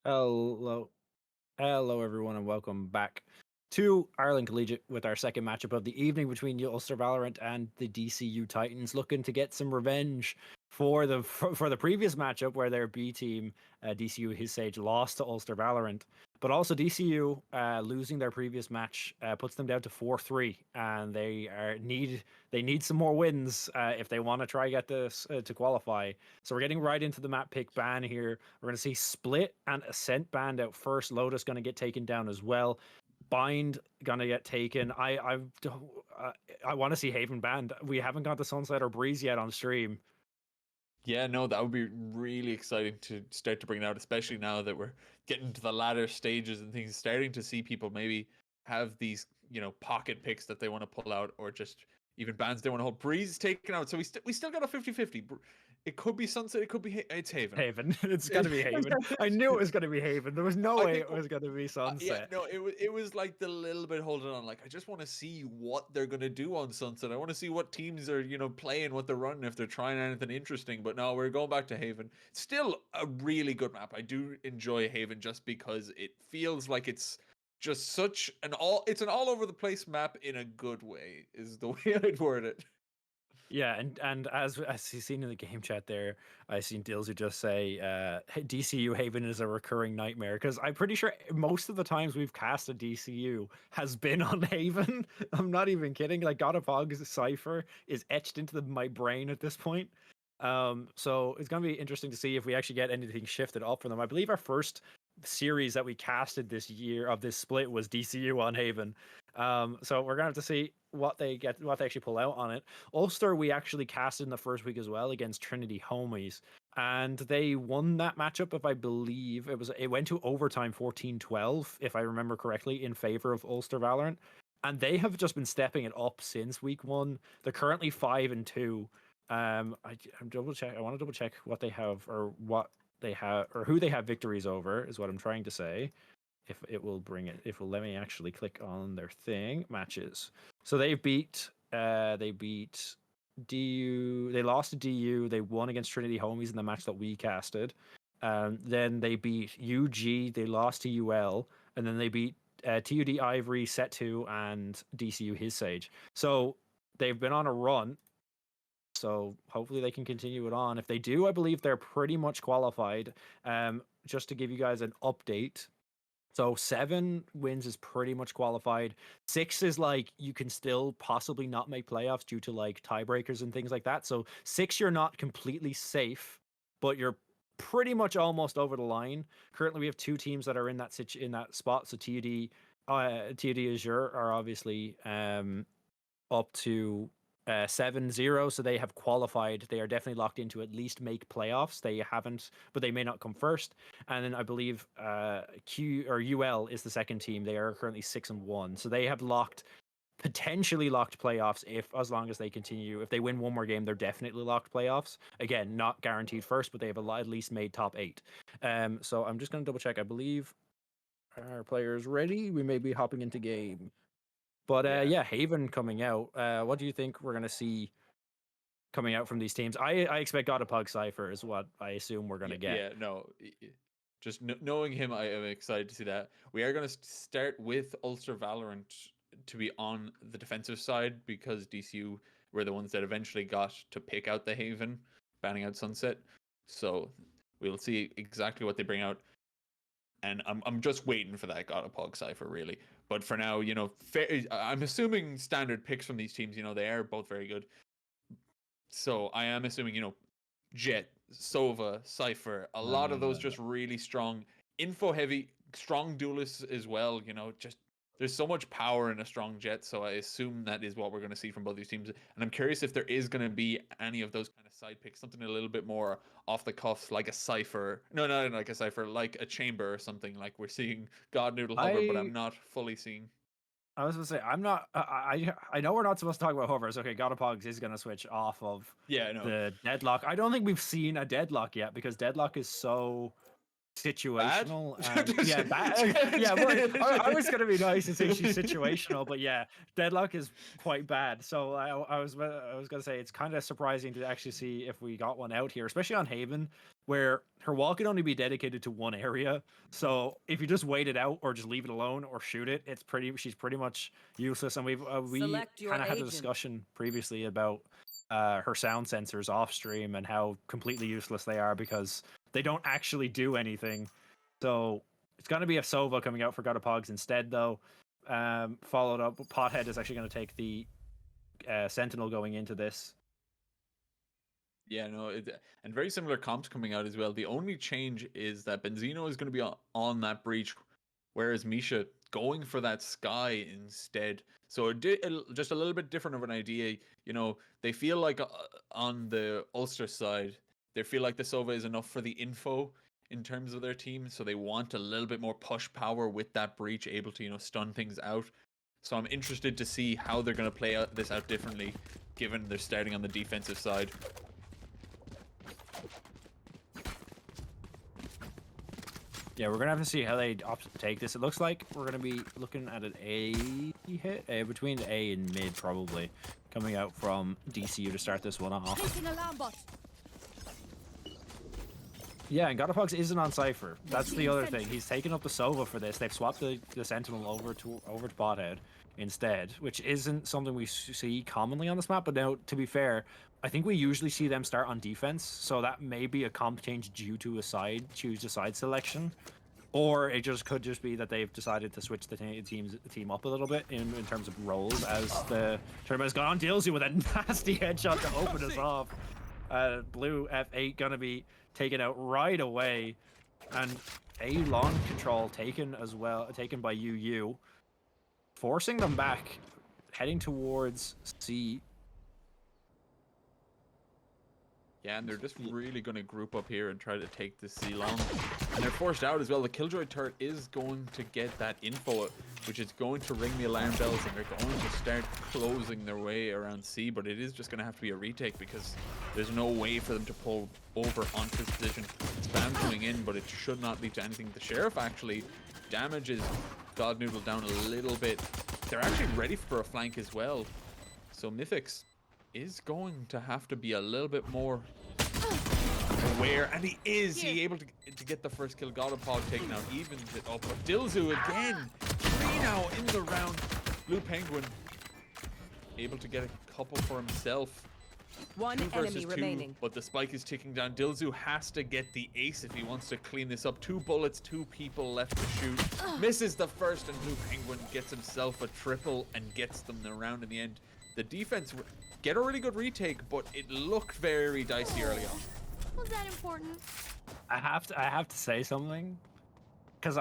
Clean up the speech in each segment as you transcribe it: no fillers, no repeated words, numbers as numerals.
Hello, hello everyone, and welcome back to Ireland Collegiate with our second matchup of the evening between Ulster Valorant and the DCU Titans, looking to get some revenge for the previous matchup where their B team, DCU His Sage, lost to Ulster Valorant. But also DCU losing their previous match puts them down to 4-3, and they need some more wins if they want to try get this to qualify. So we're getting right into the map pick ban here. We're going to see Split and Ascent banned out first. Lotus going to get taken down as well. Bind gonna get taken. I want to see Haven banned. We haven't got the Sunset or Breeze yet on stream. Yeah, no, that would be really exciting to start to bring it out, especially now that we're getting to the latter stages and things, starting to see people maybe have these, pocket picks that they want to pull out, or just even bans they want to hold. Breeze is taken out, so we still got a 50-50. It could be Sunset, it could be it's Haven. Haven. It's gonna be Haven. I knew it was gonna be Haven. There was no way it was gonna be Yeah, Sunset. no, it was like the little bit holding on. Like, I just want to see what they're gonna do on Sunset. I want to see what teams are, playing, what they're running, if they're trying anything interesting. But no, we're going back to Haven. Still a really good map. I do enjoy Haven just because it feels like it's just it's an all over the place map in a good way, is the way I'd word it. Yeah, and as you've seen in the game chat there, I seen Dilsey just say DCU Haven is a recurring nightmare, because I'm pretty sure most of the times we've cast a DCU has been on Haven. I'm not even kidding. Like, God of Hog's Cypher is etched into my brain at this point. So it's gonna be interesting to see if we actually get anything shifted up for them. I believe our first series that we casted this year of this split was DCU on Haven. So we're gonna have to see what they actually pull out on it. Ulster we actually casted in the first week as well against Trinity Homies, and they won that matchup. If I believe it went to overtime 14-12, if I remember correctly, in favor of Ulster Valorant. And they have just been stepping it up since week one. They're currently 5-2. I'm double check. I want to double check what they have, or what they have, or who they have victories over, is what I'm trying to say. If it will bring it, if it will let me actually click on their thing, matches. So they beat DU. They lost to DU. They won against Trinity Homies in the match that we casted. Then they beat UG. They lost to UL, and then they beat TUD Ivory, Set 2, and DCU His Sage. So they've been on a run. So hopefully they can continue it on. If they do, I believe they're pretty much qualified. Just to give you guys an update. So 7 wins is pretty much qualified. 6 is like you can still possibly not make playoffs due to like tiebreakers and things like that. So 6, you're not completely safe, but you're pretty much almost over the line. Currently, we have 2 teams that are in that spot. So TUD Azure are obviously up to 7-0, so they have qualified. They are definitely locked into at least make playoffs. They haven't, but they may not come first. And then I believe UL is the second team. They are currently 6-1, so they have potentially locked playoffs as long as they continue. If they win one more game, they're definitely locked playoffs. Again, not guaranteed first, but they have at least made top 8. So I'm just going to double check. I believe our players ready. We may be hopping into game. But yeah, Haven coming out. What do you think we're going to see coming out from these teams? I expect God of Pug Cypher is what I assume we're going to get. Yeah, no. Just knowing him, I am excited to see that. We are going to start with Ulster Valorant to be on the defensive side, because DCU were the ones that eventually got to pick out the Haven, banning out Sunset. So we'll see exactly what they bring out. And I'm just waiting for that God of Pog Cypher, really. But for now, I'm assuming standard picks from these teams, they are both very good. So I am assuming, Jet, Sova, Cypher, a lot of those just really strong, info-heavy, strong duelists as well, just there's so much power in a strong Jet, so I assume that is what we're going to see from both these teams. And I'm curious if there is going to be any of those kind of side picks, something a little bit more off the cuff, like a Cypher. No, not like a Cypher, like a Chamber or something, like we're seeing God Noodle Hover, but I'm not fully seeing. I was going to say, I'm not. I know we're not supposed to talk about hovers. Okay, God of Pogs is going to switch off of the Deadlock. I don't think we've seen a Deadlock yet, because Deadlock is so situational. Bad? Yeah, bad. Yeah, well, I was gonna be nice and say she's situational, but yeah, deadlock is quite bad. So I was gonna say it's kind of surprising to actually see if we got one out here, especially on Haven, where her wall can only be dedicated to one area. So if you just wait it out or just leave it alone or shoot it, she's pretty much useless. And we kind of had a discussion previously about her sound sensors off stream and how completely useless they are because they don't actually do anything. So it's going to be a Sova coming out for God of Pogs instead, though. Followed up, Pothead is actually going to take the Sentinel going into this. Yeah, no, and very similar comps coming out as well. The only change is that Benzino is going to be on that breach, whereas Misha going for that Sky instead. So just a little bit different of an idea. You know, they feel like on the Ulster side, they feel like the Sova is enough for the info in terms of their team. So they want a little bit more push power with that breach, able to, stun things out. So I'm interested to see how they're going to play this out differently, given they're starting on the defensive side. Yeah, we're gonna have to see how they opt to take this. It looks like we're gonna be looking at an A hit between the A and mid, probably coming out from DCU to start this one off. Yeah, and God of Pogs isn't on Cypher. That's the other thing. He's taken up the Sova for this. They've swapped the Sentinel over to Bothead instead, which isn't something we see commonly on this map. But now, to be fair, I think we usually see them start on defense, so that may be a comp change due to a side selection, or it could just be that they've decided to switch the team up a little bit in terms of roles as the tournament has gone on. Deals you with a nasty headshot to open us off. Blue F8 gonna be taken out right away, and A long control taken by UU, forcing them back, heading towards C. Yeah, and they're just really going to group up here and try to take the C long. And they're forced out as well. The Killjoy turret is going to get that info, which is going to ring the alarm bells, and they're going to start closing their way around C, but it is just going to have to be a retake because there's no way for them to pull over onto this position. Spam coming in, but it should not lead to anything. The Sheriff actually damages God Noodle down a little bit. They're actually ready for a flank as well. So Mythix is going to have to be a little bit more aware, and he is. He able to get the first kill. God of Pog taken out, evens it up. But Dilzu again, 3 now in the round. Blue Penguin able to get a couple for himself. 1 enemy remaining. But the spike is ticking down. Dilzu has to get the ace if he wants to clean this up. 2 bullets, 2 people left to shoot. Misses the first, and Blue Penguin gets himself a triple and gets them the round in the end. The defense get a really good retake, but it looked very dicey early on. Was that important? I have to say something, so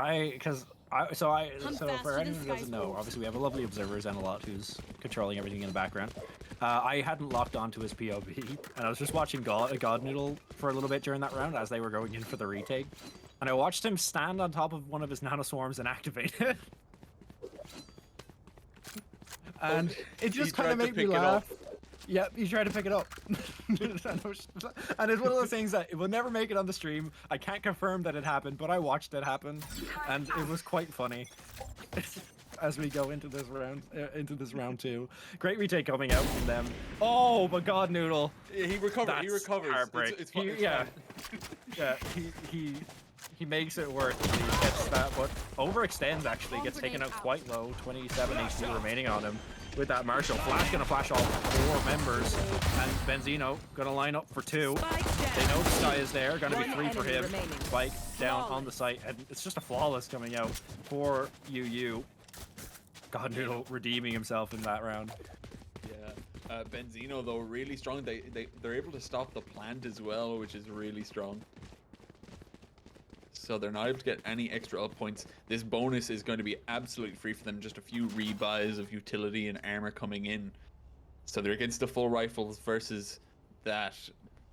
for anyone who doesn't know, obviously we have a lovely observer Zenalot who's controlling everything in the background. I hadn't locked onto his POV, and I was just watching God Noodle for a little bit during that round as they were going in for the retake, and I watched him stand on top of one of his nanoswarms and activate it. And it just kind of made me laugh. Yep, he tried to pick it up. And it's one of those things that it will never make it on the stream. I can't confirm that it happened, but I watched it happen, and it was quite funny. As we go into this round 2. Great retake coming out from them. Oh, but God Noodle. He recovers. He recovers. Heartbreak. It's fine. Yeah, he makes it worth it. He gets that, but overextends actually, gets taken out quite low. 27 HP remaining on him. With that Marshall, Flash gonna flash all 4 members, and Benzino gonna line up for 2. They know the Sky is there, gonna be 3 for him. Spike down on the site, and it's just a flawless coming out for UU. God Noodle redeeming himself in that round. Yeah, Benzino though really strong. They're able to stop the plant as well, which is really strong. So they're not able to get any extra up points. This bonus is going to be absolutely free for them. Just a few rebuys of utility and armor coming in. So they're against the full rifles versus that.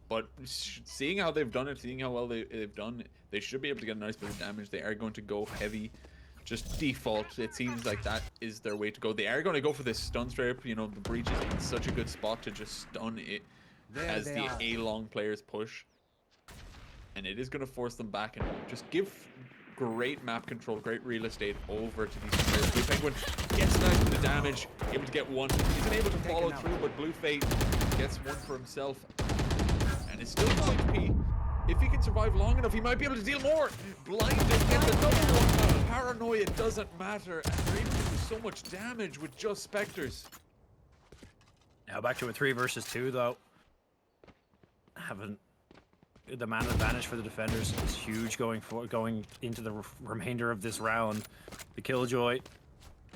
But seeing how they've done it, seeing how well they've done, they should be able to get a nice bit of damage. They are going to go heavy. Just default, it seems like that is their way to go. They are going to go for this stun strip. You know, the breach is in such a good spot to just stun it as the A-long players push. and it is going to force them back and just give great map control, great real estate over to these players. Blue Penguin gets nice bit of damage, able to get one. He's able to follow through, but Blue Fate gets one for himself, and it's still going to be. If he can survive long enough, he might be able to deal more. Blinded gets another one. Paranoia doesn't matter, and they're able to do so much damage with just Spectres. Now back to a 3 versus 2 though. Having the man advantage for the defenders is huge going into the remainder of this round. The Killjoy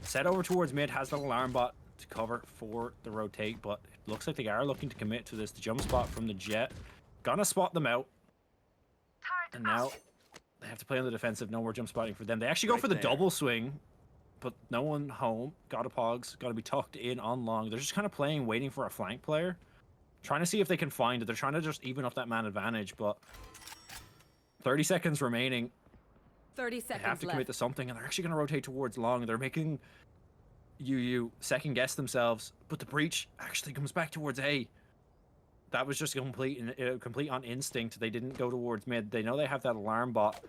set over towards mid, has the alarm bot to cover for the rotate, but it looks like they are looking to commit to this. The jump spot from the Jet. Gonna spot them out. And now they have to play on the defensive. No more jump spotting for them. They actually go for the double swing, but no one home. Got a Pogs. Got to be tucked in on long. They're just kind of playing, waiting for a flank player. Trying to see if they can find it. They're trying to just even up that man advantage, but 30 seconds remaining. 30 seconds They have to commit left. to something, and they're actually going to rotate towards long. They're making UU second guess themselves, but the breach actually comes back towards A. That was just complete on instinct. They didn't go towards mid. They know they have that alarm bot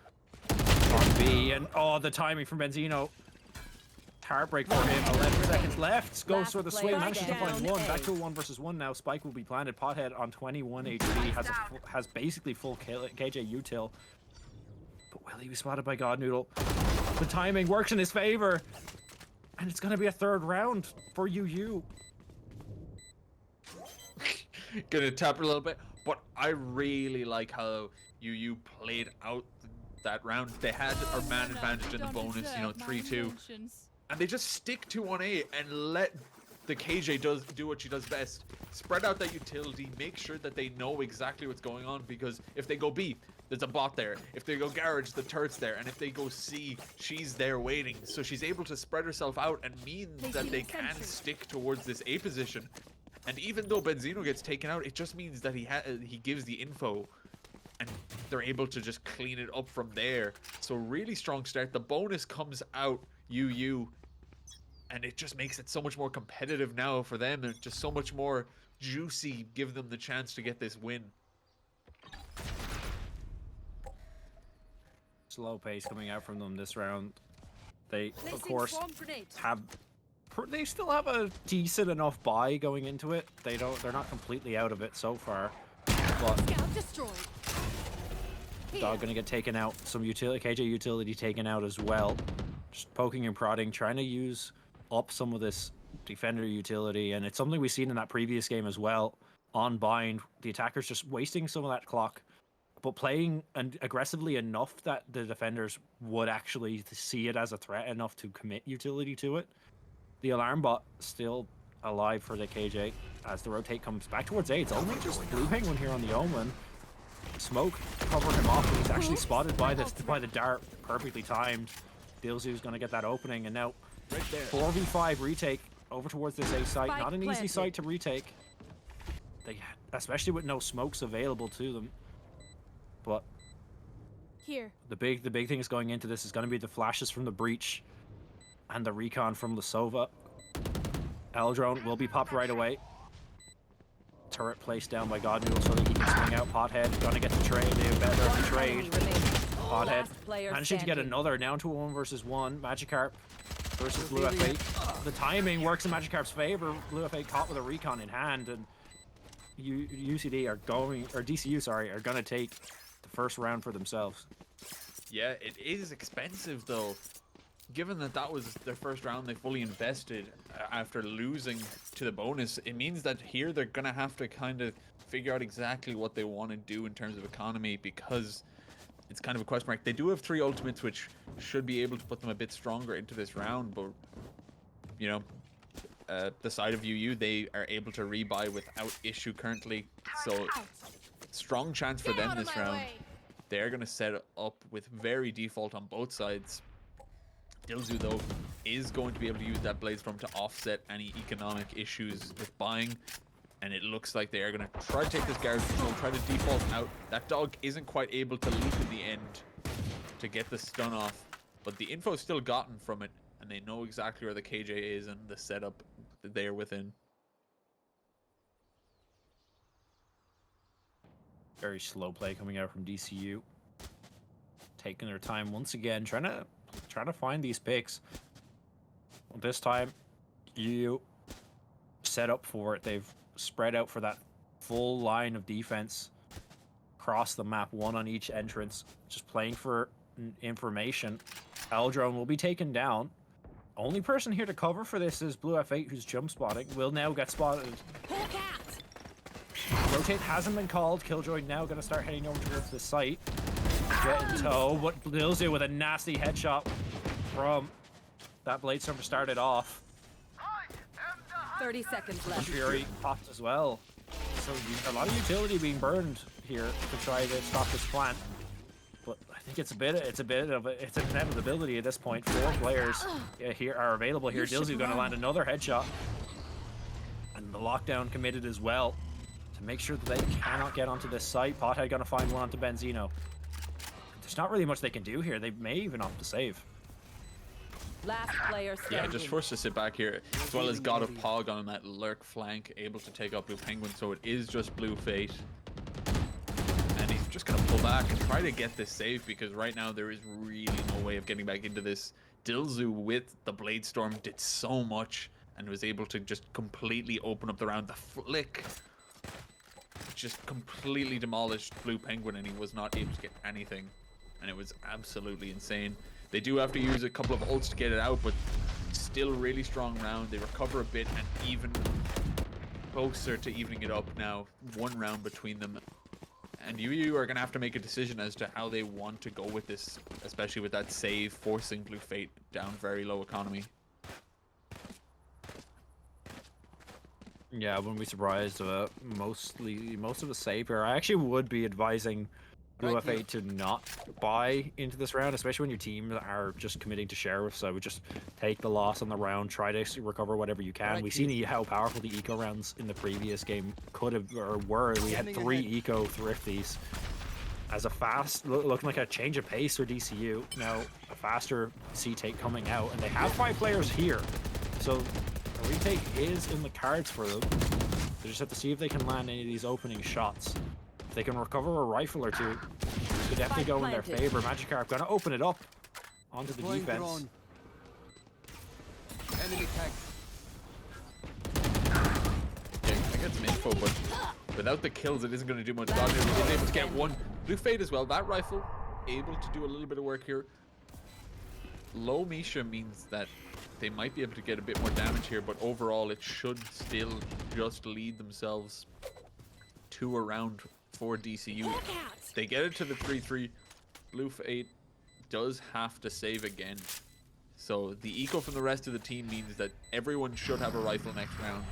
on B, and oh, the timing from Benzino. Heartbreak for him. 11 seconds left. Goes for the swing. Manages to find one. Back to a 1 versus 1 now. Spike will be planted. Pothead on 21 HP has basically full KJ util. But will he be spotted by God Noodle? The timing works in his favor, and it's going to be a 3rd round for UU. Gonna tap it a little bit, but I really like how UU played out that round. They had our man advantage in the bonus, you know, 3-2, and they just stick to 1A and let the KJ do what she does best. Spread out that utility, make sure that they know exactly what's going on, because if they go B, there's a bot there. If they go garage, the turret's there, and if they go C, she's there waiting. So she's able to spread herself out and means that they can stick towards this A position. And even though Benzino gets taken out, it just means that he gives the info, and they're able to just clean it up from there. So really strong start. The bonus comes out UU, and it just makes it so much more competitive now for them, and just so much more juicy, give them the chance to get this win. Slow pace coming out from them this round. They, of course, they still have a decent enough buy going into it. They're not completely out of it so far. But Dog gonna get taken out. Some KJ utility taken out as well. Just poking and prodding, trying to use up some of this defender utility, and it's something we've seen in that previous game as well. On bind, the attackers just wasting some of that clock, but playing aggressively enough that the defenders would actually see it as a threat enough to commit utility to it. The alarm bot still alive for the KJ as the rotate comes back towards A. It's only just Blue Penguin here on the Omen. Smoke covering him off, and he's actually spotted by the dart, perfectly timed. Dilzu's going to get that opening, and now 4v5 retake over towards this A site. Not an easy site to retake, especially with no smokes available to them. But the big thing is going into this is going to be the flashes from the breach and the recon from Lasova. L-Drone will be popped right away. Turret placed down by God Noodle so that he can swing out. Pothead gonna get the trade. They better trade. Pothead managing to get another, down to a 1 versus 1. Magikarp versus Blue F8. The timing works in Magikarp's favor. Blue F8 caught with a recon in hand, and DCU are gonna take the first round for themselves. Yeah, it is expensive though. Given that was their first round they fully invested after losing to the bonus, it means that here they're going to have to kind of figure out exactly what they want to do in terms of economy, because it's kind of a question mark. They do have 3 ultimates, which should be able to put them a bit stronger into this round, but, you know, the side of UU, they are able to rebuy without issue currently, so strong chance for them this round. They're going to set up with very default on both sides. Dilzu, though, is going to be able to use that Blaze Storm to offset any economic issues with buying, and it looks like they are going to try to take this garage control, try to default out. That dog isn't quite able to leap in the end to get the stun off, but the info is still gotten from it, and they know exactly where the KJ is and the setup that they are within. Very slow play coming out from DCU. Taking their time once again, trying to find these picks. This time, you set up for it. They've spread out for that full line of defense across the map, one on each entrance, just playing for information. Eldrone will be taken down. Only person here to cover for this is Blue F8, who's jump spotting. Will now get spotted. Rotate hasn't been called. Killjoy now going to start heading over to the site. Get in tow. What Lilzu with a nasty headshot from that Bladestorm started off. 30 seconds left. Fury popped as well. So a lot of utility being burned here to try to stop this plant. But I think it's an inevitability at this point. 4 players here are available here. Dilsy's going to land another headshot. And the lockdown committed as well to make sure that they cannot get onto this site. Pothead going to find one onto Benzino. There's not really much they can do here. They may even opt to save. Last player standing. Yeah, just forced to sit back here, as well as God of Pog on that lurk flank, able to take out Blue Penguin, so it is just Blue Fate. And he's just going to pull back and try to get this save, because right now there is really no way of getting back into this. Dilzu with the Bladestorm did so much and was able to just completely open up the round. The flick just completely demolished Blue Penguin, and he was not able to get anything. And it was absolutely insane. They do have to use a couple of ults to get it out, but still really strong round. They recover a bit and even closer to evening it up now. 1 round between them. And UU are going to have to make a decision as to how they want to go with this, especially with that save forcing Blue Fate down very low economy. Yeah, I wouldn't be surprised. Most of the save here. I actually would be advising Blue F8 to not buy into this round, especially when your team are just committing to Sheriff. So I would just take the loss on the round, try to recover whatever you can. We've seen how powerful the eco rounds in the previous game could have or were. We had 3 eco thrifties as a fast, looking like a change of pace for DCU. Now a faster C take coming out, and they have 5 players here, so a retake is in the cards for them. They just have to see if they can land any of these opening shots. If they can recover a rifle or two, it could definitely go in their favor. Magikarp gonna open it up onto the defense. Enemy tag. Yeah, I get some info, but without the kills, it isn't going to do much. Dogpatch is able to get 1. Blue Fate as well. That rifle able to do a little bit of work here. Low Misha means that they might be able to get a bit more damage here, but overall, it should still just lead themselves to a round for DCU. They get it to the 3-3. Blue Fate does have to save again. So the eco from the rest of the team means that everyone should have a rifle next round.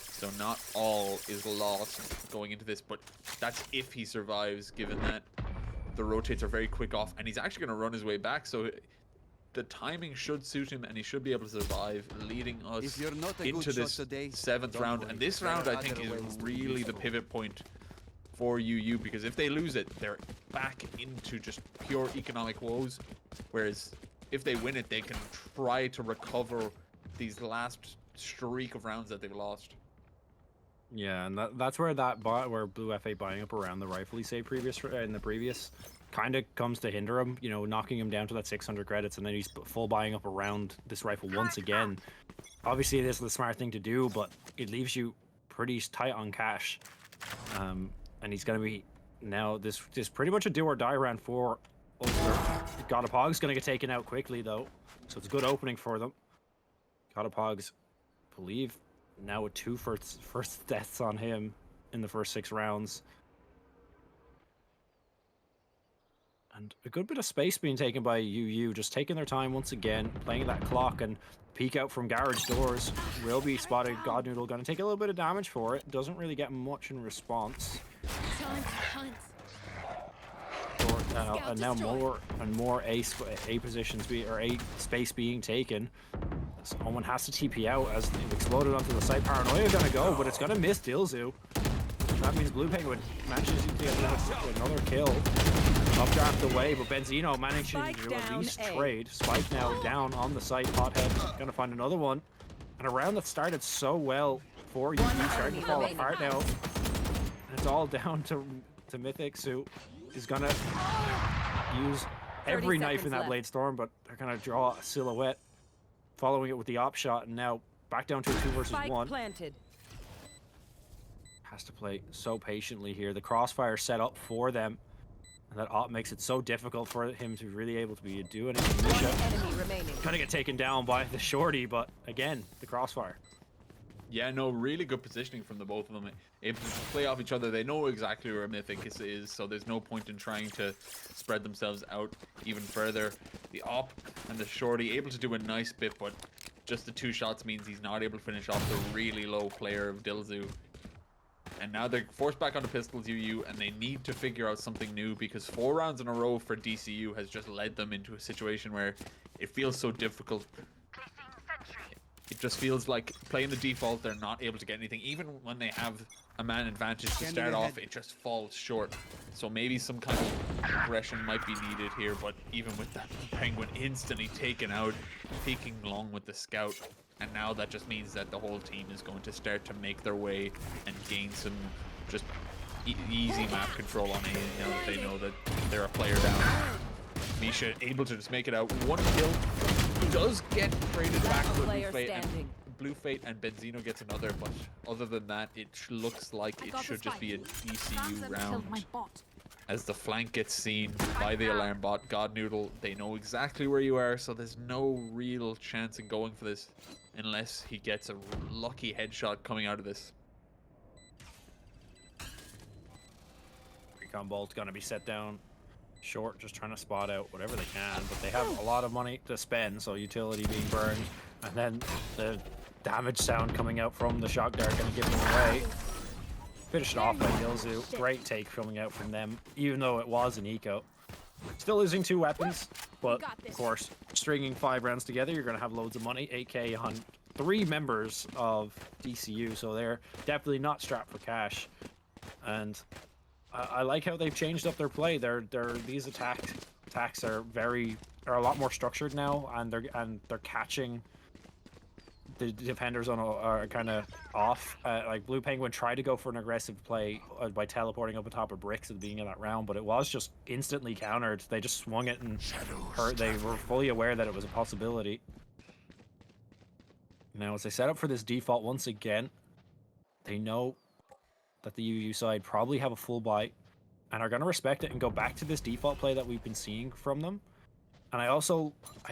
So not all is lost going into this, but that's if he survives, given that the rotates are very quick off, and he's actually going to run his way back. So the timing should suit him, and he should be able to survive, leading us into this 7th round. And this round, I think, is really the pivot point for UU, because if they lose it, they're back into just pure economic woes. Whereas if they win it, they can try to recover these last streak of rounds that they've lost. Yeah, and that's where where Blue F8 buying up around the rifle he saved in the previous kind of comes to hinder him, you know, knocking him down to that 600 credits, and then he's full buying up around this rifle once again. Obviously, it is the smart thing to do, but it leaves you pretty tight on cash. And he's going to be now this pretty much a do or die round for Ulster. God of Pog's going to get taken out quickly though, so it's a good opening for them. God of Pog's, I believe, now with 2 first deaths on him in the first 6 rounds. And a good bit of space being taken by UU, just taking their time once again, playing that clock, and peek out from garage doors. Will be spotted. God Noodle going to take a little bit of damage for it. Doesn't really get much in response. And now more and more A positions A space being taken. Someone has to TP out as it exploded onto the site. Paranoia gonna go, but it's gonna miss Dilzu. That means Blue Penguin manages to get another kill. Updraft away, but Benzino managing to at least trade. Spike now down on the site. Pothead gonna find another one. And a round that started so well for you, starting to fall apart now. And it's all down to to Mythic, who is gonna use every knife in that Blade Storm, but they're gonna draw a silhouette, following it with the op shot, and now back down to a 2 versus 1. Planted. Has to play so patiently here. The crossfire set up for them, and that op makes it so difficult for him to really able to be doing it. Enemy Gonna get taken down by the shorty, but again, the crossfire. Yeah, no, really good positioning from the both of them. Able to play off each other. They know exactly where Mythic is, so there's no point in trying to spread themselves out even further. The op and the shorty able to do a nice bit, but just the 2 shots means he's not able to finish off the really low player of Dilzu. And now they're forced back onto pistols UU, and they need to figure out something new, because 4 rounds in a row for DCU has just led them into a situation where it feels so difficult. It just feels like playing the default, they're not able to get anything. Even when they have a man advantage to start off, it just falls short. So maybe some kind of aggression might be needed here, but even with that Penguin instantly taken out, peeking along with the scout. And now that just means that the whole team is going to start to make their way and gain some just easy map control on A now that they know that they're a player down. Misha able to just make it out. 1 kill. Does get traded back for Blue Fate, and Benzino gets another, but other than that, it looks like it should just be a DCU round. As the flank gets seen by the alarm bot, God Noodle, they know exactly where you are, so there's no real chance in going for this unless he gets a lucky headshot coming out of this. Recon Bolt's gonna be set down short, just trying to spot out whatever they can, but they have a lot of money to spend, so utility being burned, and then the damage sound coming out from the shock dart gonna give them away. Finished off by Dilzu. Great take coming out from them, even though it was an eco. Still losing 2 weapons, but of course, stringing 5 rounds together, you're going to have loads of money. 8k on 3 members of DCU, so they're definitely not strapped for cash. And I like how they've changed up their play. These attacks are a lot more structured now, and they're catching the defenders are kind of off. Like Blue Penguin tried to go for an aggressive play by teleporting up on top of bricks at the beginning of that round, but it was just instantly countered. They just swung it and hurt. They were fully aware that it was a possibility. Now, as they set up for this default once again, they know that the UU side probably have a full buy and are going to respect it and go back to this default play that we've been seeing from them. And I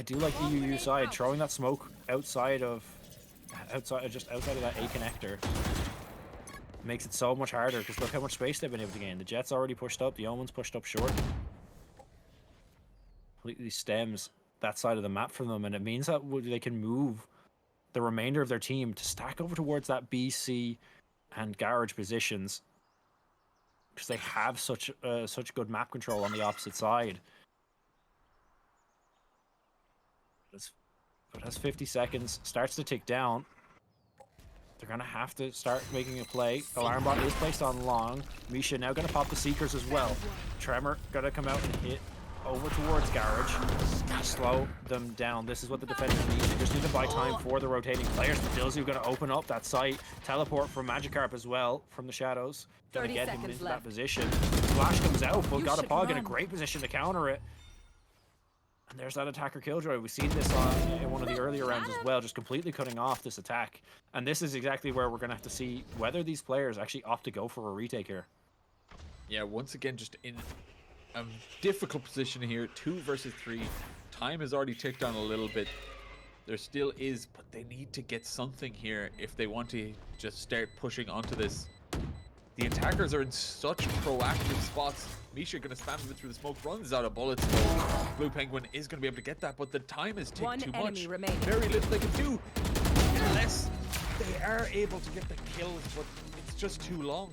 do like the UU side throwing that smoke outside of that A connector. Makes it so much harder, because look how much space they've been able to gain. The Jet's already pushed up, the Omen's pushed up short. Completely stems that side of the map from them, and it means that they can move the remainder of their team to stack over towards that BC and garage positions, because they have such good map control on the opposite side. But as 50 seconds starts to tick down, they're going to have to start making a play. Alarm bot is placed on long. Misha now going to pop the Seekers as well. Tremor going to come out and hit over towards garage to slow them down. This is what the defenders need. They just need to buy time for the rotating players. But Dilzu going to open up that site. Teleport from Magikarp as well from the shadows. Going to get him into that position. Flash comes out, but got a Pog in a great position to counter it. And there's that attacker killjoy. We've seen this in one of the earlier rounds as well, just completely cutting off this attack. And this is exactly where we're going to have to see whether these players actually opt to go for a retake here. Yeah, once again, just in a difficult position here. 2 versus 3. Time has already ticked on a little bit. There still is, but they need to get something here if they want to just start pushing onto this. The attackers are in such proactive spots. Misha gonna spam him through the smoke, runs out of bullets. Blue Penguin is gonna be able to get that, but the time has taken too much. Very little they can do unless they are able to get the kills, but it's just too long.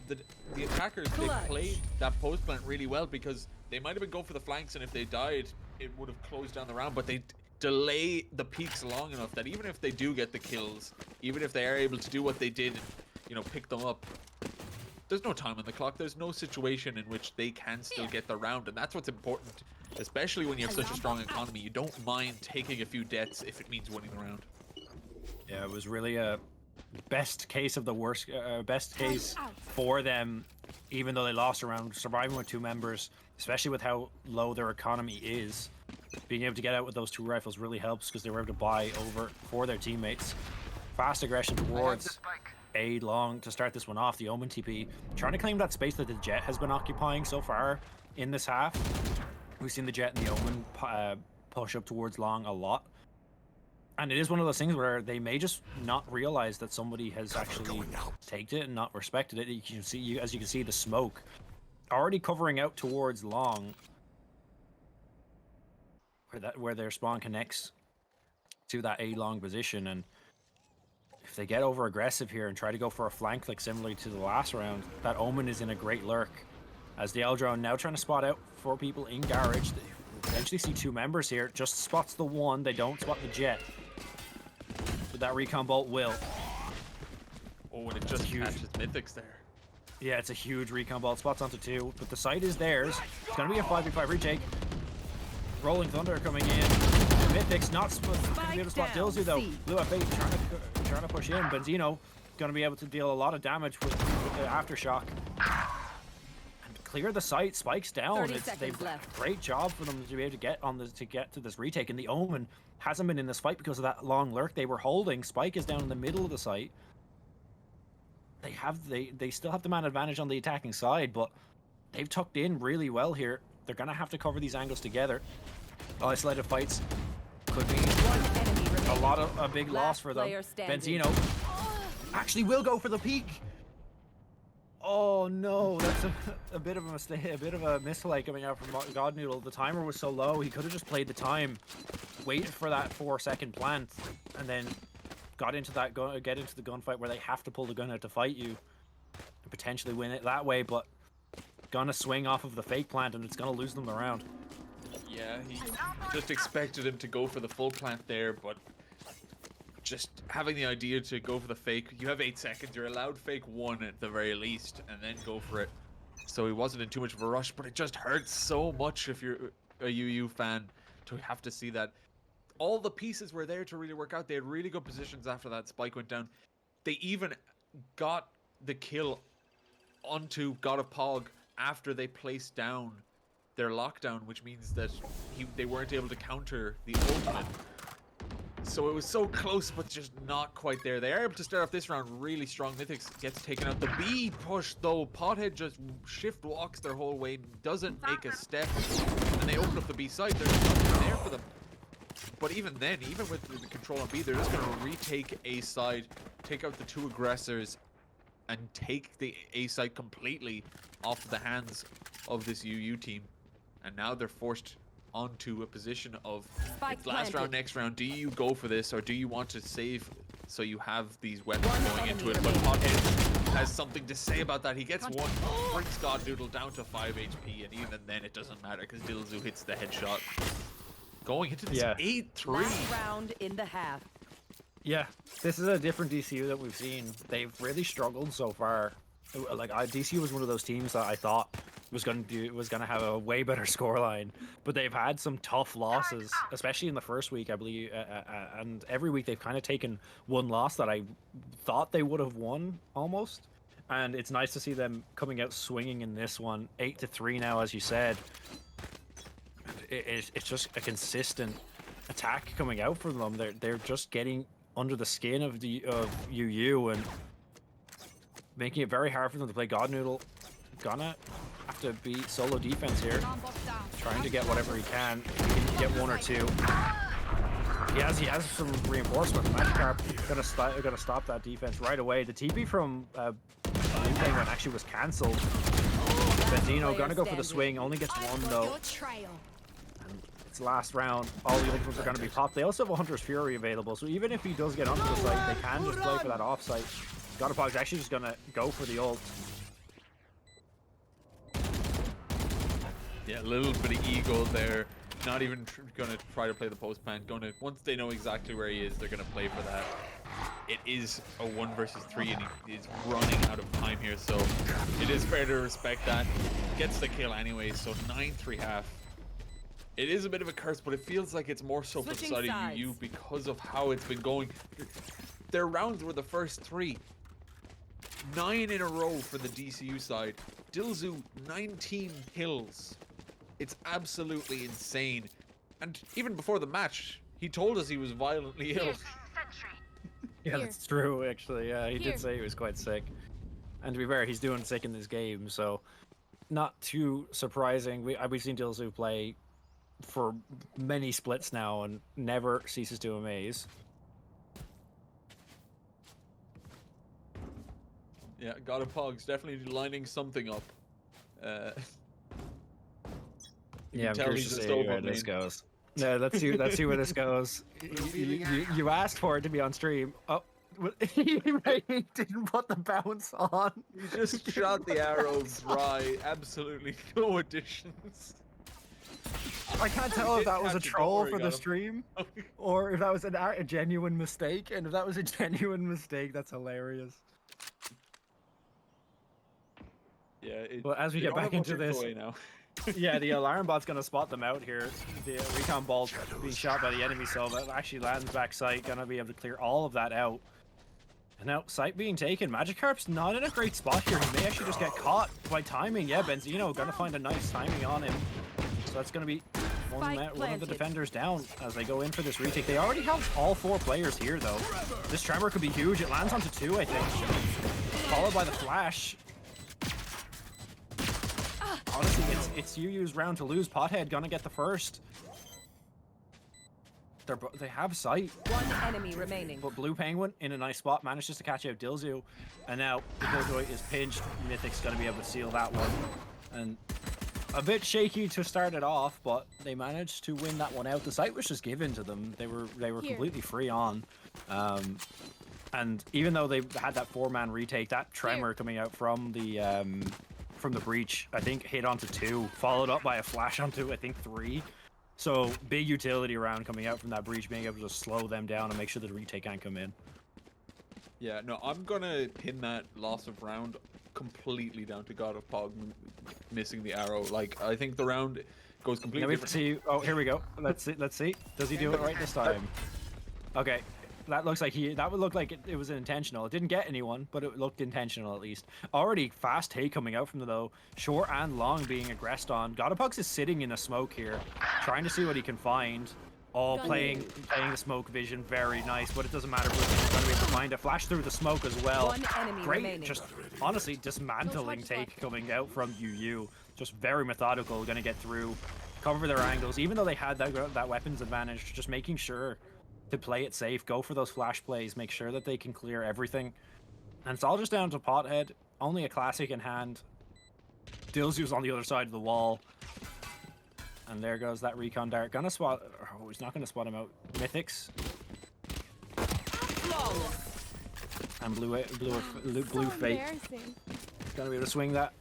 The attackers, they played that post plant really well, because they might have been going for the flanks, and if they died, it would have closed down the round, but they delay the peaks long enough that even if they do get the kills, even if they are able to do what they did and, you know, pick them up, there's no time on the clock. There's no situation in which they can still get the round, and that's what's important, especially when you have such a strong economy. You don't mind taking a few deaths if it means winning the round. Yeah, it was really a best case of the worst, best case for them, even though they lost a round, surviving with 2 members, especially with how low their economy is. Being able to get out with those 2 rifles really helps because they were able to buy over for their teammates. Fast aggression towards A long to start this one off. The Omen TP trying to claim that space that the Jet has been occupying so far in this half. We've seen the Jet and the Omen push up towards long a lot. And it is one of those things where they may just not realize that somebody has actually taken it and not respected it. You can see, as you can see, the smoke already covering out towards long, where their spawn connects to that A long position. And if they get over aggressive here and try to go for a flank like similarly to the last round, that Omen is in a great lurk. As the L-Drone now trying to spot out 4 people in garage. They eventually see 2 members here. Just spots the one. They don't spot the Jet. But that recon bolt will. Oh, and it just catches Mythics there. Yeah, it's a huge recon bolt. Spots onto 2. But the site is theirs. It's going to be a 5v5 retake. Rolling Thunder coming in. Mythics not going to be able to spot Dilzu though. Blue FA trying to push in. Benzino going to be able to deal a lot of damage with the Aftershock. And clear the site. Spike's down. They've great job for them to be able to get on this, to get to this retake. And the Omen hasn't been in this fight because of that long lurk they were holding. Spike is down in the middle of the site. They still have the man advantage on the attacking side, but they've tucked in really well here. They're gonna have to cover these angles together. Isolated fights could be a big loss for them. Benzino actually will go for the peak. Oh no, that's a bit of a mistake, a bit of a mislay coming out from God Noodle. The timer was so low, he could have just played the time, waited for that 4-second plant, and then get into the gunfight where they have to pull the gun out to fight you and potentially win it that way. But gonna swing off of the fake plant and it's gonna lose them the round. Yeah, he just expected him to go for the full plant there, but just having the idea to go for the fake. You have 8 seconds, you're allowed fake 1 at the very least, and then go for it. So he wasn't in too much of a rush, but it just hurts so much if you're a UU fan to have to see that. All the pieces were there to really work out. They had really good positions after that spike went down. They even got the kill onto God of Pog after they placed down their lockdown, which means that they weren't able to counter the ultimate. So it was so close, but just not quite there. They are able to start off this round really strong. Mythics gets taken out. The B push, though, Pothead just shift walks their whole way, doesn't make a step, and they open up the B side. There's nothing there for them. But even then, even with the control on B, they're just going to retake A side, take out the 2 aggressors, and take the A side completely off the hands of this UU team. And now they're forced onto a position of last round, next round. Do you go for this, or do you want to save so you have these weapons going into it? But Pothead has something to say about that. He gets 1, brings God Noodle down to 5 HP, and even then it doesn't matter because Dilzu hits the headshot. Going into this 8-3. Last round in the half. Yeah, this is a different DCU that we've seen. They've really struggled so far. Like DCU was one of those teams that I thought was going to have a way better scoreline, but they've had some tough losses, especially in the first week, I believe, and every week they've kind of taken one loss that I thought they would have won almost. And it's nice to see them coming out swinging in this one. 8-3 now, as you said. It's just a consistent attack coming out from them. They're just getting under the skin of UU and making it very hard for them to play God Noodle. Gonna have to be solo defense here, trying to get whatever he can. He can get 1 or 2. He has some reinforcement. Magikarp gonna stop that defense right away. The TP from Penguin actually was cancelled. Benzino gonna go for the swing. Only gets 1 though. And it's last round. All the ultimates are gonna be popped. They also have a Hunter's Fury available, so even if he does get onto the site, they can just play for that offsite. Godapog's actually just gonna go for the ult. Yeah, a little bit of ego there. Not even gonna try to play the post plant. Once they know exactly where he is, they're gonna play for that. It is a 1 versus 3, and he is running out of time here, so it is fair to respect that. Gets the kill anyway, so 9-3 half. It is a bit of a curse, but it feels like it's more so for the side of UU because of how it's been going. their rounds were the first 3. 9 in a row for the DCU side. Dilzu, 19 kills. It's absolutely insane. And even before the match, he told us he was violently ill. Yeah, that's true, actually. Yeah, he did say he was quite sick. And to be fair, he's doing sick in this game, so not too surprising. We've seen Dilzu play for many splits now and never ceases to amaze. Yeah, God of Pogs definitely lining something up. Yeah, I'm curious to see where this goes. No, let's see where this goes. You asked for it to be on stream. Oh, he didn't put the bounce on. He just shot the arrow dry. Absolutely no additions. I can't tell if that was a troll for the stream or if that was a genuine mistake. And if that was a genuine mistake, that's hilarious. Yeah. Well, as we get back into this, now. yeah, the alarm bot's gonna spot them out here. The recon ball being shot by the enemy, so that actually lands back sight, gonna be able to clear all of that out. And now sight being taken. Magikarp's not in a great spot here. He may actually just get caught by timing. Yeah, Benzino gonna find a nice timing on him. So that's gonna be one of the defenders down as they go in for this retake. They already have all 4 players here though. This tremor could be huge. It lands onto 2, I think. Followed by the flash. Honestly, it's UU's round to lose. Pothead gonna get the first. They have sight. One enemy remaining. But Blue Penguin in a nice spot manages to catch out Dilzu. And now the Killjoy is pinched. Mythic's gonna be able to seal that one. And a bit shaky to start it off, but they managed to win that one out. The sight was just given to them. They were completely free on. And even though they had that 4-man retake, that tremor coming out from the breach, I think hit onto 2, followed up by a flash onto, I think, 3. So big utility round coming out from that breach, being able to slow them down and make sure the retake can't come in. Yeah, no, I'm gonna pin that loss of round completely down to God of Pog missing the arrow. Like, I think the round goes completely different. See. Oh, here we go. Let's see. Does he do it right this time? Okay. That looks like that would look like it was intentional. It didn't get anyone, but it looked intentional at least. Already fast take coming out from the low. Short and long being aggressed on. Godapugs is sitting in a smoke here, trying to see what he can find. All playing the smoke vision, very nice, but it doesn't matter. He's going to be able to find a flash through the smoke as well. Great, just honestly dismantling take coming out from UU. Just very methodical, going to get through, cover their angles, even though they had that weapons advantage. Just making sure to play it safe, go for those flash plays, make sure that they can clear everything. And it's all just down to Pothead. Only a classic in hand. Dilzu's on the other side of the wall. And there goes that recon dart. Gonna spot... Oh, he's not gonna spot him out. Mythics. And blue fate. Gonna be able to swing that.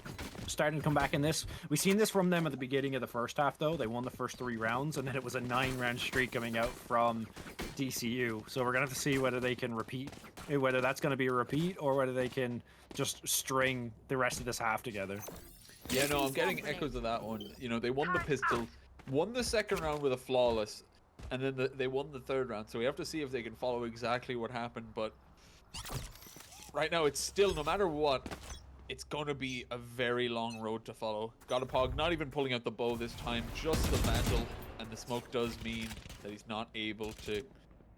Starting to come back in this. We've seen this from them at the beginning of the first half, though. They won the first 3 rounds, and then it was a 9-round streak coming out from DCU. So we're gonna have to see whether they can repeat, whether that's gonna be a repeat, or whether they can just string the rest of this half together. Yeah, no, I'm getting echoes of that one. You know, they won the pistol, won the second round with a flawless, and then they won the 3rd round. So we have to see if they can follow exactly what happened. But right now, it's still, no matter what, it's going to be a very long road to follow. Godapog not even pulling out the bow this time, just the mantle, and the smoke does mean that he's not able to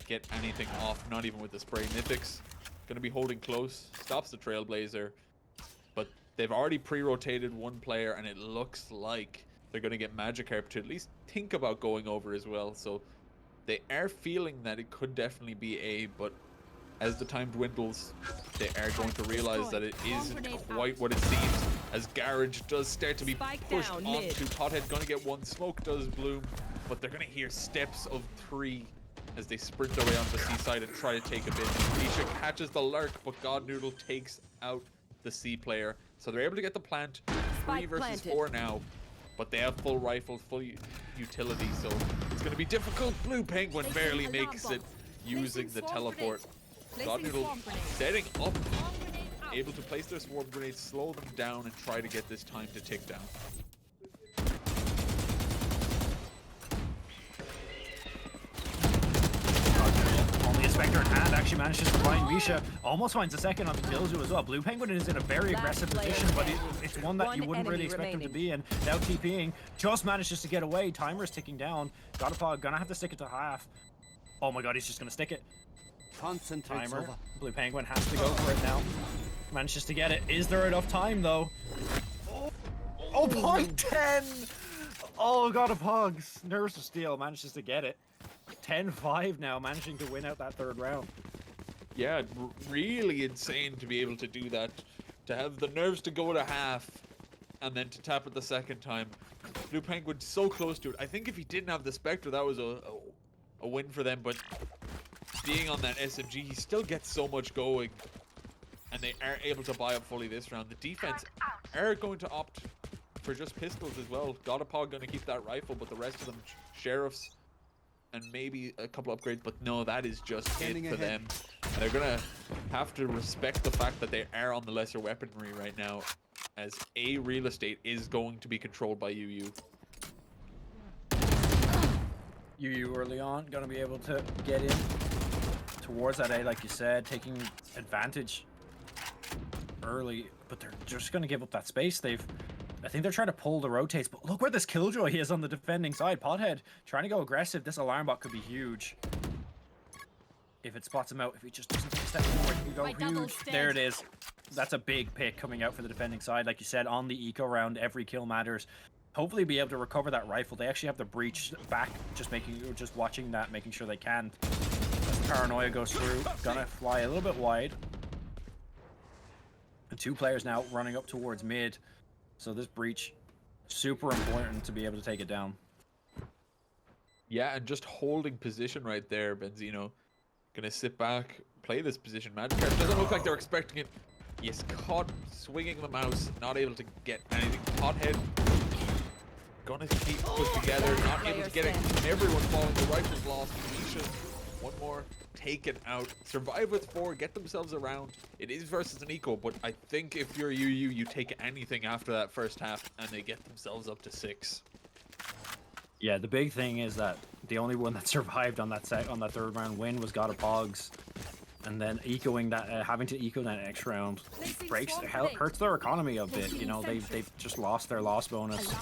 get anything off, not even with the spray. Mythics going to be holding close, stops the Trailblazer, but they've already pre-rotated one player, and it looks like they're going to get Magikarp to at least think about going over as well. So they are feeling that it could definitely be A, but as the time dwindles, they are going to realize that it isn't quite what it seems, as Garage does start to be pushed onto Pothead. Going to get one, smoke does bloom, but they're going to hear steps of 3 as they sprint their way onto the seaside and try to take a bit. Nisha catches the lurk, but God Noodle takes out the C player. So they're able to get the plant. 3 versus 4 now, but they have full rifle, full utility, so it's going to be difficult. Blue Penguin barely makes it using the teleport. God Noodle setting up, able to place their swarm grenades, slow them down, and try to get this time to tick down. Only a Spectre in hand, actually manages to find Misha. Almost finds a second on the Dilzu as well. Blue Penguin is in a very aggressive position, but it's one that you wouldn't really expect him to be in. Now TPing, just manages to get away. Timer is ticking down. Godapog gonna have to stick it to half. Oh my god, he's just gonna stick it. Concentrate. Timer. Blue Penguin has to go for it now. Manages to get it. Is there enough time though? Oh, point 10! Oh, Godapog's Nerves of Steel manages to get it. 10-5 now, managing to win out that third round. Yeah, really insane to be able to do that. To have the nerves to go to half and then to tap it the second time. Blue Penguin so close to it. I think if he didn't have the Spectre, that was a win for them, but being on that SMG, he still gets so much going. And they are able to buy up fully this round. The defense are going to opt for just pistols as well. Godapog going to keep that rifle, but the rest of them, sheriffs and maybe a couple upgrades, but no, that is just it for them. And they're going to have to respect the fact that they are on the lesser weaponry right now, as A real estate is going to be controlled by UU. UU early on, going to be able to get in towards that A, like you said, taking advantage early, but they're just going to give up that space. I think they're trying to pull the rotates, but look where this Killjoy is on the defending side. Pothead trying to go aggressive. This alarm bot could be huge. If it spots him out, if he just doesn't take a step forward, he can go huge. There it is. That's a big pick coming out for the defending side. Like you said, on the eco round, every kill matters. Hopefully be able to recover that rifle. They actually have the breach back, just watching that, making sure they can. As Paranoia goes through, gonna fly a little bit wide. And 2 players now running up towards mid. So this breach, super important to be able to take it down. Yeah, and just holding position right there, Benzino. Gonna sit back, play this position. Magikarp doesn't look like they're expecting it. He's caught swinging the mouse, not able to get anything. Pothead gonna keep put together, not able to get it. Everyone falling, the rifle's lost. Misha, one more, taken out. Survive with 4, get themselves around. It is versus an eco, but I think if you're UU, you take anything after that first half, and they get themselves up to 6. Yeah, the big thing is that the only one that survived on that third round win was Godapog's, and then ecoing that, having to eco that next round hurts their economy a bit. You know, they've just lost their loss bonus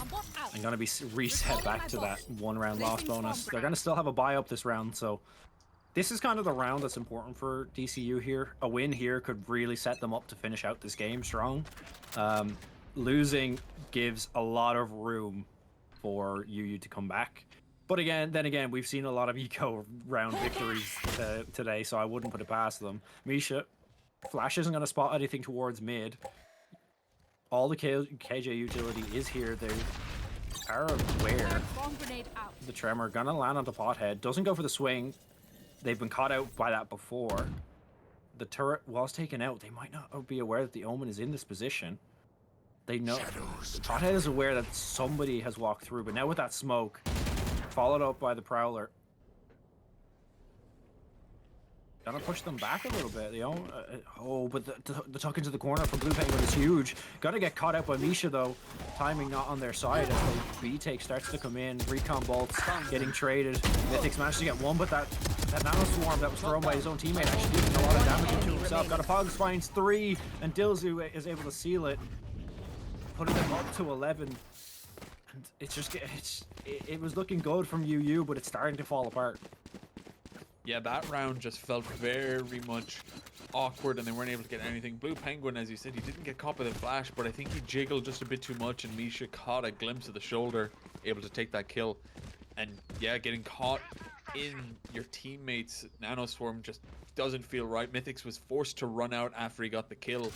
and gonna be reset back to that 1 round loss bonus. They're gonna still have a buy up this round, so this is kind of the round that's important for DCU here. A win here could really set them up to finish out this game strong. Losing gives a lot of room for UU to come back. But then again, we've seen a lot of eco round victories today, so I wouldn't put it past them. Misha, Flash isn't going to spot anything towards mid. All the KJ utility is here. They are aware. The Tremor gonna land on the Pothead. Doesn't go for the swing. They've been caught out by that before. The turret was taken out. They might not be aware that the Omen is in this position. They know. Pothead is aware that somebody has walked through, but now with that smoke, followed up by the Prowler, gonna push them back a little bit. But the tuck into the corner from Blue Penguin is huge. Gotta get caught out by Misha though. Timing not on their side as the B take starts to come in. Recon bolts getting traded. Mythic's managed to get one, but that nano swarm that was thrown by his own teammate actually doing a lot of damage to himself. Godapog finds 3, and Dilzu is able to seal it, putting them up to 11. And it was looking good from UU, but it's starting to fall apart. Yeah, that round just felt very much awkward, and they weren't able to get anything. Blue Penguin, as you said, he didn't get caught by the flash, but I think he jiggled just a bit too much, and Misha caught a glimpse of the shoulder, able to take that kill. And yeah, getting caught in your teammates' nano swarm just doesn't feel right. Mythix was forced to run out after he got the kill,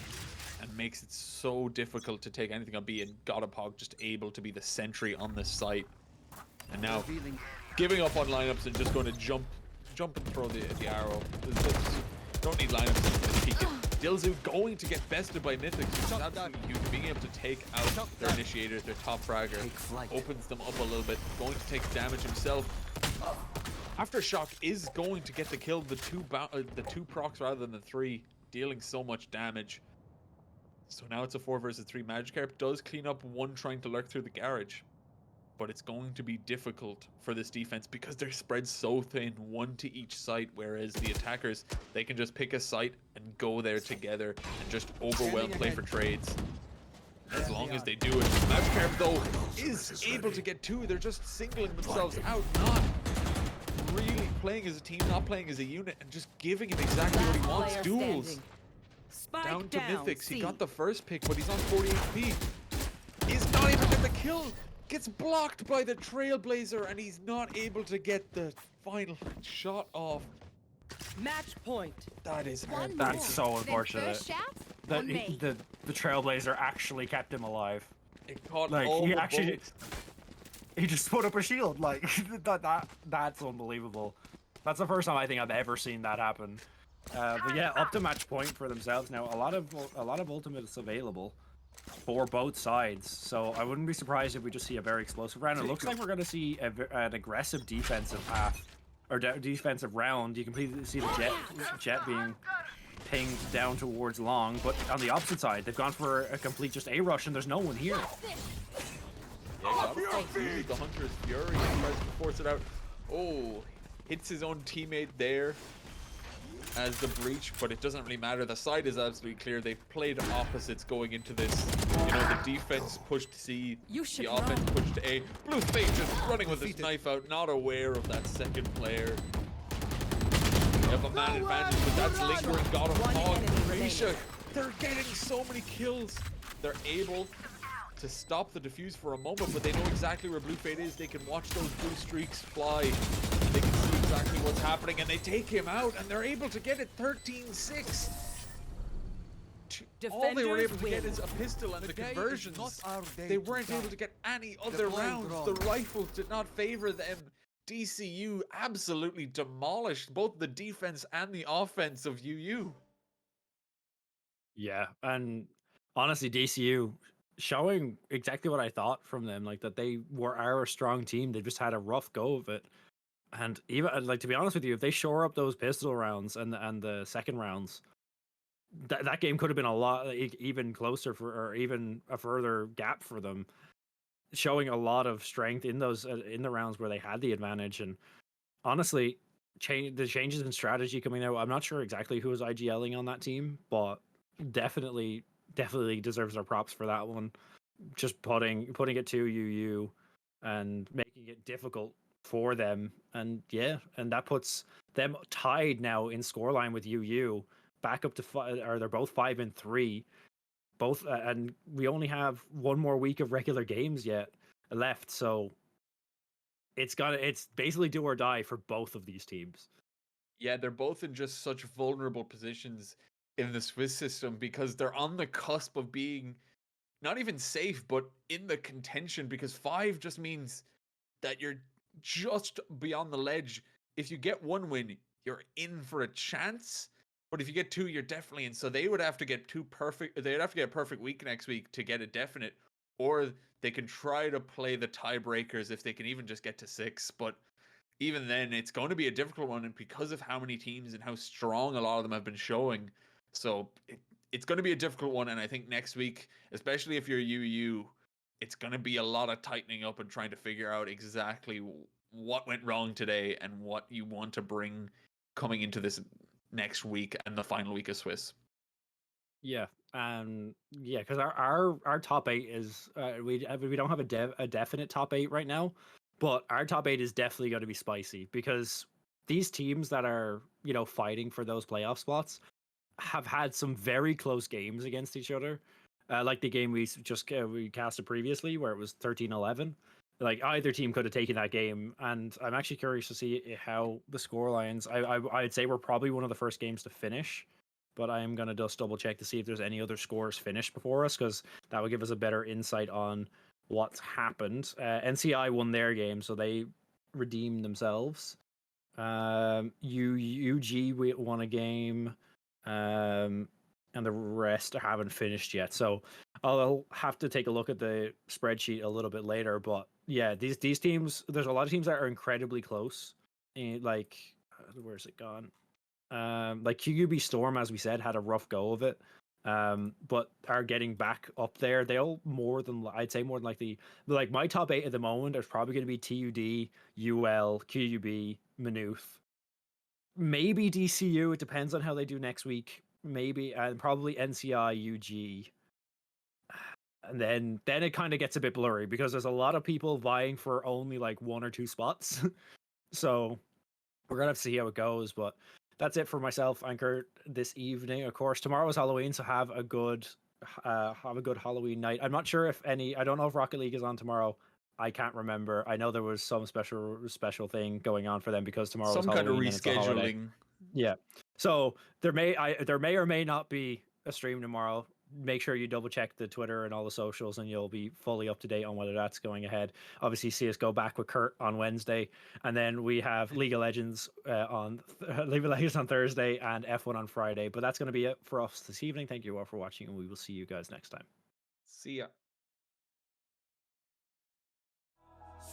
and makes it so difficult to take anything on B, and Godapog just able to be the sentry on this site. And now giving up on lineups and just going to jump and throw the arrow. Don't need lineups to peek it. Dilzu going to get bested by Mythix, which is absolutely huge. Being able to take out their initiator, their top fragger, opens them up a little bit. Going to take damage himself. Aftershock is going to get the kill, the two procs rather than the 3, dealing so much damage. So now it's a 4 versus 3. Magikarp does clean up one trying to lurk through the garage. but it's going to be difficult for this defense because they're spread so thin, one to each site, whereas the attackers, they can just pick a site and go there together and just overwhelm play for trades. As long as they do it. Matchcraft, though, is able to get two. They're just singling themselves out, not really playing as a team, not playing as a unit, and just giving him exactly what he wants. Duels. Down to Mythics. He got the first pick, but he's on 40 HP. He's not able to get the kill. Gets blocked by the Trailblazer, and he's not able to get the final shot off. Match point. That is hard. That's so unfortunate. The Trailblazer actually kept him alive. It caught Like all he the actually, bullets. he just put up a shield. Like that's unbelievable. That's the first time I think I've ever seen that happen. But yeah, up to match point for themselves now. A lot of ultimates available for both sides, so I wouldn't be surprised if we just see a very explosive round. It looks like we're going to see an aggressive defensive half or defensive round. You can completely see the jet being pinged down towards long, but on the opposite side, they've gone for a complete just A rush, and there's no one here. Yeah, the Hunter's Fury and tries to force it out. Oh, hits his own teammate there as the breach, but it doesn't really matter. The side is absolutely clear. They've played opposites going into this. You know, the defense pushed C, the offense pushed A. Blue Fate just running with his knife out, not aware of that second player. They have a man advantage, but that's lingering. Got him hog. Risha, they're getting so many kills. They're able to stop the defuse for a moment, but they know exactly where Blue Fate is. They can watch those blue streaks fly. They can see exactly what's happening, and they take him out, and they're able to get it 13-6. All they were able to get is a pistol and the conversions. They weren't able to get any other rounds. The rifles did not favor them. DCU absolutely demolished both the defense and the offense of UU. Yeah, and honestly, DCU showing exactly what I thought from them, like that they are a strong team. They just had a rough go of it. And even like, to be honest with you, if they shore up those pistol rounds and the second rounds, that game could have been a lot even closer or even a further gap for them, showing a lot of strength in those in the rounds where they had the advantage. And honestly, the changes in strategy coming out, I'm not sure exactly who was IGLing on that team, but definitely deserves their props for that one. Just putting it to UU and making it difficult for them, and yeah, and that puts them tied now in scoreline with UU, back up to 5, or they're both 5-3, both, and we only have one more week of regular games yet left, so it's basically do or die for both of these teams. Yeah, they're both in just such vulnerable positions in the Swiss system because they're on the cusp of being not even safe, but in the contention, because 5 just means that you're just beyond the ledge. If you get one win, you're in for a chance, but if you get 2, you're definitely in. So they would have to get they'd have to get a perfect week next week to get a definite, or they can try to play the tiebreakers if they can even just get to 6. But even then, it's going to be a difficult one, and because of how many teams and how strong a lot of them have been showing, so it's going to be a difficult one. And I think next week, especially if you're UU, it's going to be a lot of tightening up and trying to figure out exactly what went wrong today and what you want to bring coming into this next week and the final week of Swiss. Yeah, yeah, because our top 8 is we don't have a definite top 8 right now, but our top 8 is definitely going to be spicy because these teams that are, you know, fighting for those playoff spots have had some very close games against each other. Like the game we casted previously, where it was 13-11. Like either team could have taken that game, and I'm actually curious to see how the score lines. I'd say we're probably one of the first games to finish, but I am gonna just double check to see if there's any other scores finished before us, because that would give us a better insight on what's happened. NCI won their game, so they redeemed themselves. UG won a game. And the rest haven't finished yet. So I'll have to take a look at the spreadsheet a little bit later. But yeah, these teams, there's a lot of teams that are incredibly close. Like, where's it gone? Like QUB Storm, as we said, had a rough go of it. but are getting back up there. They'll I'd say more than likely, like my top 8 at the moment is probably going to be TUD, UL, QUB, Maynooth, maybe DCU. It depends on how they do next week. Maybe, and probably NCI, UG. And then it kind of gets a bit blurry because there's a lot of people vying for only like 1 or 2 spots. So we're gonna have to see how it goes. But that's it for myself, Anchor, this evening. Of course, tomorrow is Halloween, so have a good Halloween night. I'm not sure if I don't know if Rocket League is on tomorrow. I can't remember. I know there was some special thing going on for them because tomorrow is Some kind of Halloween and it's a holiday. rescheduling. Yeah. So there may or may not be a stream tomorrow. Make sure you double check the Twitter and all the socials, and you'll be fully up to date on whether that's going ahead. Obviously, see us go back with Kurt on Wednesday, and then we have League of Legends on Thursday and F1 on Friday. But that's going to be it for us this evening. Thank you all for watching, and we will see you guys next time. See ya.